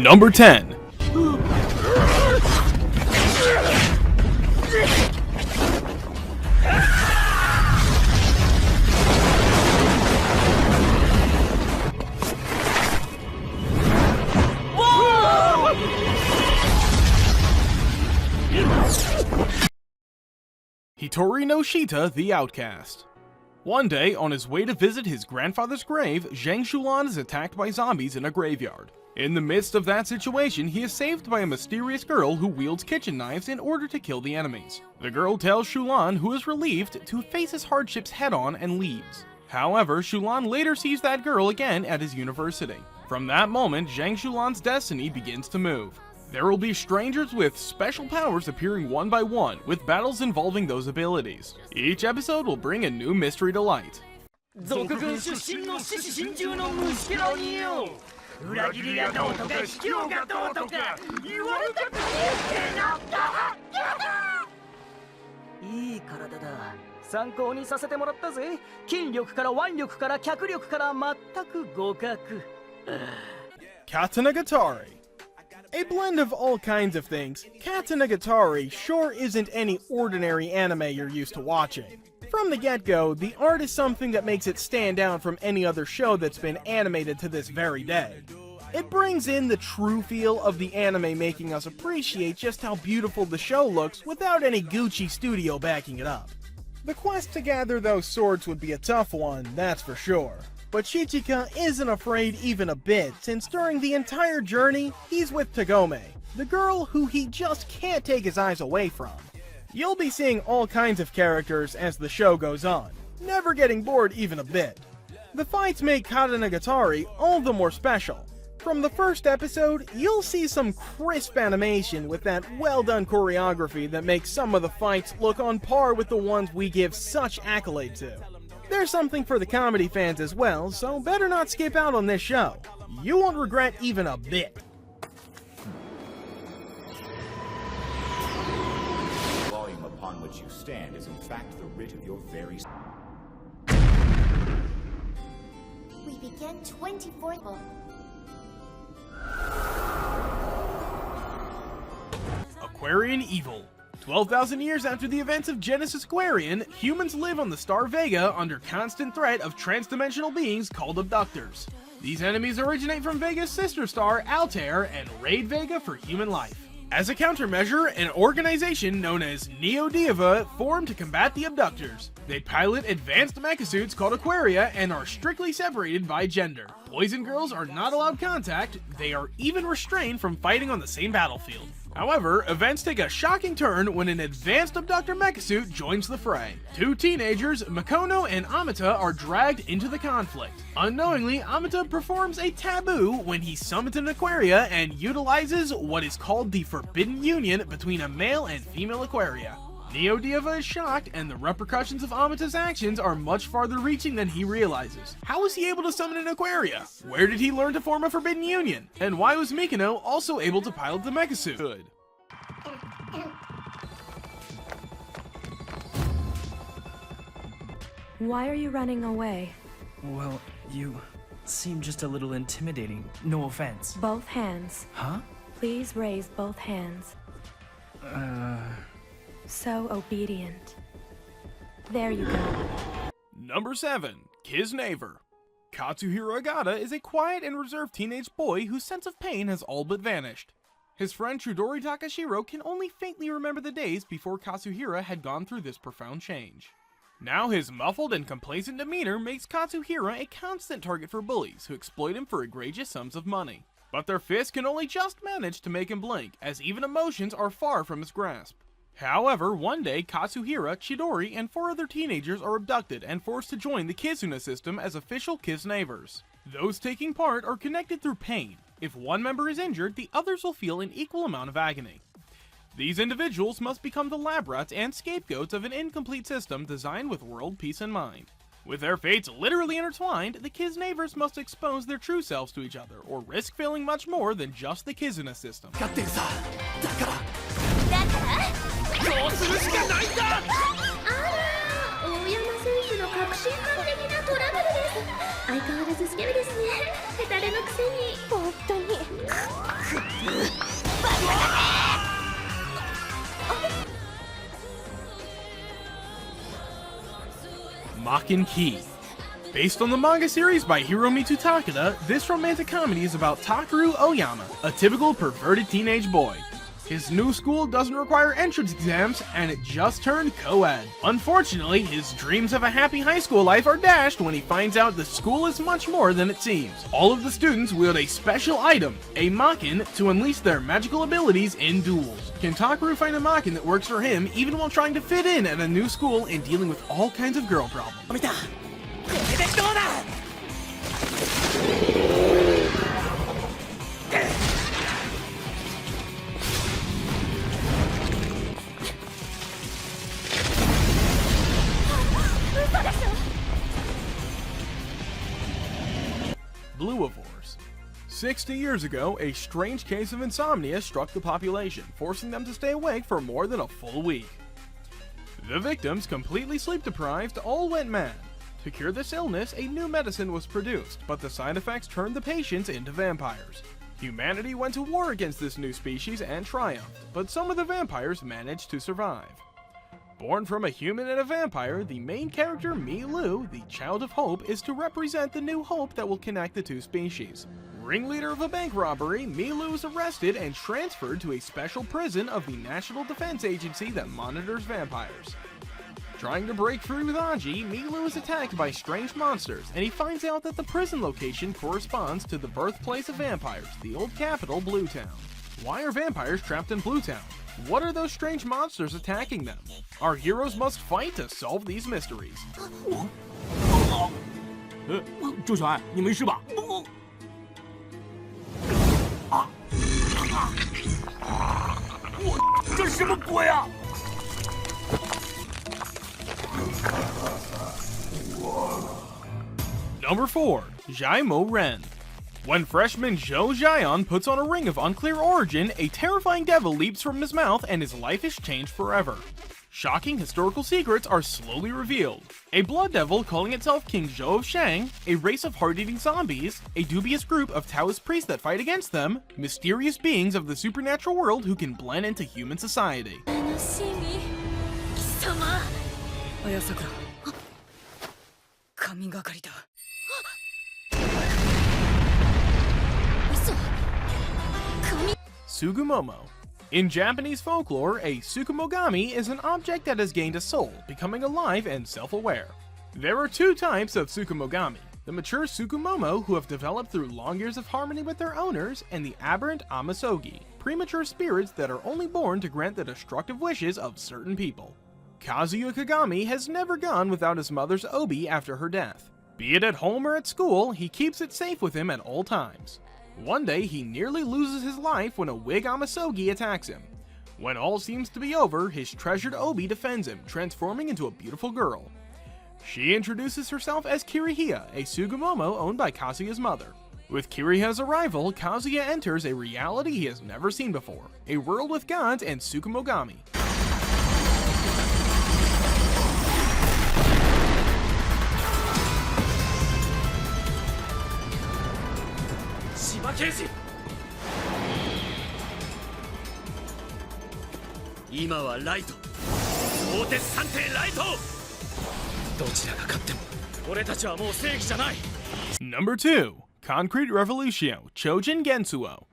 Number 10. Hitori no Shita, the Outcast. One day, on his way to visit his grandfather's grave, Zhang Shulan is attacked by zombies in a graveyard. In the midst of that situation, he is saved by a mysterious girl who wields kitchen knives in order to kill the enemies. The girl tells Shulan, who is relieved, to face his hardships head-on and leaves. However, Shulan later sees that girl again at his university. From that moment, Zhang Shulan's destiny begins to move. There will be strangers with special powers appearing one by one, with battles involving those abilities. Each episode will bring a new mystery to light. Katanagatari. A blend of all kinds of things, Katanagatari sure isn't any ordinary anime you're used to watching. From the get-go, the art is something that makes it stand out from any other show that's been animated to this very day. It brings in the true feel of the anime, making us appreciate just how beautiful the show looks without any Gucci studio backing it up. The quest to gather those swords would be a tough one, that's for sure. But Shichika isn't afraid even a bit, since during the entire journey, he's with Tagome, the girl who he just can't take his eyes away from. You'll be seeing all kinds of characters as the show goes on, never getting bored even a bit. The fights make Katanagatari all the more special. From the first episode, you'll see some crisp animation with that well-done choreography that makes some of the fights look on par with the ones we give such accolade to. There's something for the comedy fans as well, so better not skip out on this show. You won't regret even a bit. The volume upon which you stand is in fact the writ of your very... We begin 24th. Aquarian Evil. 12,000 years after the events of Genesis Aquarian, humans live on the star Vega under constant threat of transdimensional beings called abductors. These enemies originate from Vega's sister star Altair and raid Vega for human life. As a countermeasure, an organization known as Neo-Diva formed to combat the abductors. They pilot advanced mecha-suits called Aquaria and are strictly separated by gender. Boys and girls are not allowed contact, they are even restrained from fighting on the same battlefield. However, events take a shocking turn when an advanced abductor mecha-suit joins the fray. Two teenagers, Makono and Amata, are dragged into the conflict. Unknowingly, Amata performs a taboo when he summons an Aquaria and utilizes what is called the forbidden union between a male and female Aquaria. Neo-Diva is shocked, and the repercussions of Amata's actions are much farther reaching than he realizes. How was he able to summon an Aquaria? Where did he learn to form a forbidden union? And why was Mikino also able to pilot the mecha-suit? Good. Why are you running away? Well, you seem just a little intimidating. No offense. Both hands. Huh? Please raise both hands. So obedient. There you go. Number 7. Kiznaver. Katsuhiro Agata is a quiet and reserved teenage boy whose sense of pain has all but vanished. His friend Chudori Takashiro can only faintly remember the days before Katsuhira had gone through this profound change. Now his muffled and complacent demeanor makes Katsuhira a constant target for bullies who exploit him for egregious sums of money. But their fists can only just manage to make him blink, as even emotions are far from his grasp. However, one day, Katsuhira, Chidori, and 4 other teenagers are abducted and forced to join the Kizuna system as official Kiznavers. Those taking part are connected through pain. If one member is injured, the others will feel an equal amount of agony. These individuals must become the lab rats and scapegoats of an incomplete system designed with world peace in mind. With their fates literally intertwined, the Kiznavers must expose their true selves to each other, or risk failing much more than just the Kizuna system. Makin Key. Based on the manga series by Hiromitsu Takeda, this romantic comedy is about Takeru Oyama, a typical perverted teenage boy. His new school doesn't require entrance exams, and it just turned co-ed. Unfortunately, his dreams of a happy high school life are dashed when he finds out the school is much more than it seems. All of the students wield a special item, a Makin, to unleash their magical abilities in duels. Can Takeru find a Makin that works for him even while trying to fit in at a new school and dealing with all kinds of girl problems? Blue-Avors. 60 years ago, a strange case of insomnia struck the population, forcing them to stay awake for more than a full week. The victims, completely sleep-deprived, all went mad. To cure this illness, a new medicine was produced, but the side effects turned the patients into vampires. Humanity went to war against this new species and triumphed, but some of the vampires managed to survive. Born from a human and a vampire, the main character, Milu, the Child of Hope, is to represent the new hope that will connect the two species. Ringleader of a bank robbery, Milu is arrested and transferred to a special prison of the National Defense Agency that monitors vampires. Trying to break free with Ange, Milu is attacked by strange monsters, and he finds out that the prison location corresponds to the birthplace of vampires, the old capital, Bluetown. Why are vampires trapped in Bluetown? What are those strange monsters attacking them? Our heroes must fight to solve these mysteries. 周小爱，你没事吧？这什么鬼啊！ Number 4. Jaimo Ren. When freshman Zhou Xian puts on a ring of unclear origin, a terrifying devil leaps from his mouth and his life is changed forever. Shocking historical secrets are slowly revealed. A blood devil calling itself King Zhou of Shang, a race of heart-eating zombies, a dubious group of Taoist priests that fight against them, mysterious beings of the supernatural world who can blend into human society. Sugumomo. In Japanese folklore, a Tsukumogami is an object that has gained a soul, becoming alive and self-aware. There are two types of Tsukumogami: the mature Tsukumomo, who have developed through long years of harmony with their owners, and the aberrant Amasogi, premature spirits that are only born to grant the destructive wishes of certain people. Kazuya Kagami has never gone without his mother's obi after her death. Be it at home or at school, he keeps it safe with him at all times. One day, he nearly loses his life when a Wig Amasogi attacks him. When all seems to be over, his treasured obi defends him, transforming into a beautiful girl. She introduces herself as Kirihiya, a Sugumomo owned by Kazuya's mother. With Kirihiya's arrival, Kazuya enters a reality he has never seen before, a world with gods and Tsukumogami. Number 2. Concrete Revolutio, Chojin Gensuo.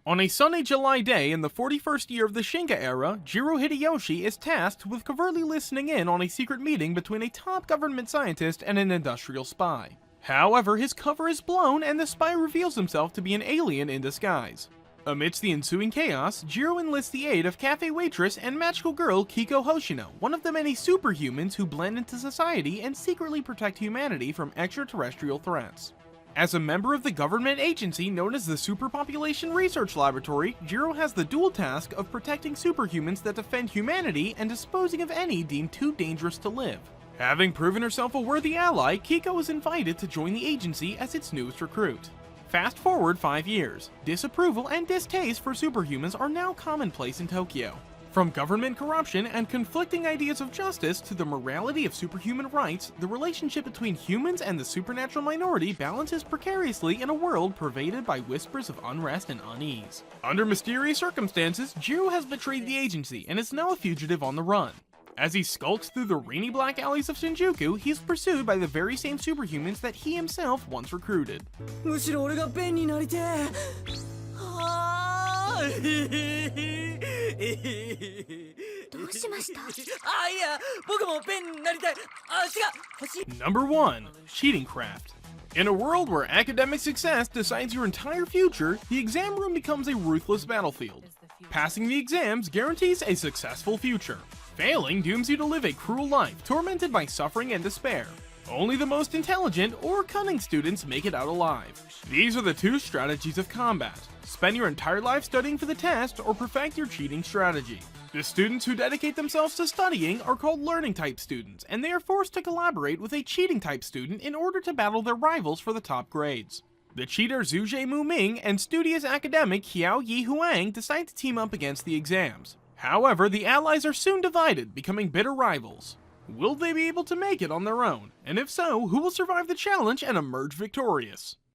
On a sunny July day in the 41st year of the Shinga era, Jiro Hideyoshi is tasked with covertly listening in on a secret meeting between a top government scientist and an industrial spy. However, his cover is blown and the spy reveals himself to be an alien in disguise. Amidst the ensuing chaos, Jiro enlists the aid of cafe waitress and magical girl Kiko Hoshino, one of the many superhumans who blend into society and secretly protect humanity from extraterrestrial threats. As a member of the government agency known as the Superpopulation Research Laboratory, Jiro has the dual task of protecting superhumans that defend humanity and disposing of any deemed too dangerous to live. Having proven herself a worthy ally, Kiko is invited to join the agency as its newest recruit. Fast forward 5 years. Disapproval and distaste for superhumans are now commonplace in Tokyo. From government corruption and conflicting ideas of justice to the morality of superhuman rights, the relationship between humans and the supernatural minority balances precariously in a world pervaded by whispers of unrest and unease. Under mysterious circumstances, Jiro has betrayed the agency and is now a fugitive on the run. As he skulks through the rainy black alleys of Shinjuku, he is pursued by the very same superhumans that he himself once recruited. むしろ俺が弁になりてえ。どうしました？あ、いや、僕も弁になりたい。あ、違う、欲しい。 Number 1. Cheating Craft. In a world where academic success decides your entire future, the exam room becomes a ruthless battlefield. Passing the exams guarantees a successful future. Failing dooms you to live a cruel life, tormented by suffering and despair. Only the most intelligent or cunning students make it out alive. These are the two strategies of combat. Spend your entire life studying for the test or perfect your cheating strategy. The students who dedicate themselves to studying are called learning type students, and they are forced to collaborate with a cheating type student in order to battle their rivals for the top grades. The cheater Zhuje Muming and studious academic Xiao Yi Huang decide to team up against the exams. However, the allies are soon divided, becoming bitter rivals. Will they be able to make it on their own? And if so, who will survive the challenge and emerge victorious?